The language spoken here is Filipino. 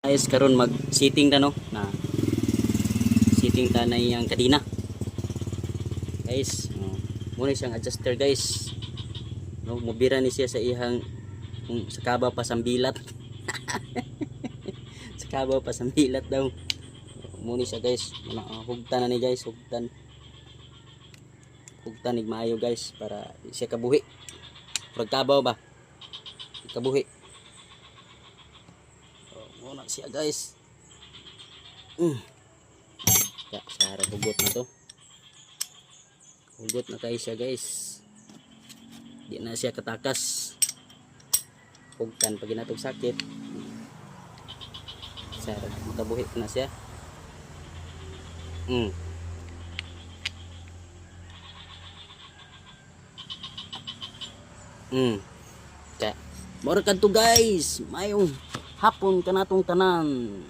Guys, karon mag sitting ta no na sitting ta na iyang kadina guys. Muna siyang adjuster guys, no, mubira ni siya sa ihang sa kabaw pa sambilat. Sa kabaw pa sambilat daw muna siya guys. Hugtan na ni guys, hugtan ig maayo guys para siya kabuhi. Pag kabaw ba kabuhi. Muna siya guys. Sarap hugot na to. Hugot na kayo siya guys. Di na siya katakas. Hugtan pag inatog sakit. Sarap makabuhi na siya. Kaya mora kadto guys. Mayong hapon kanatong tanan.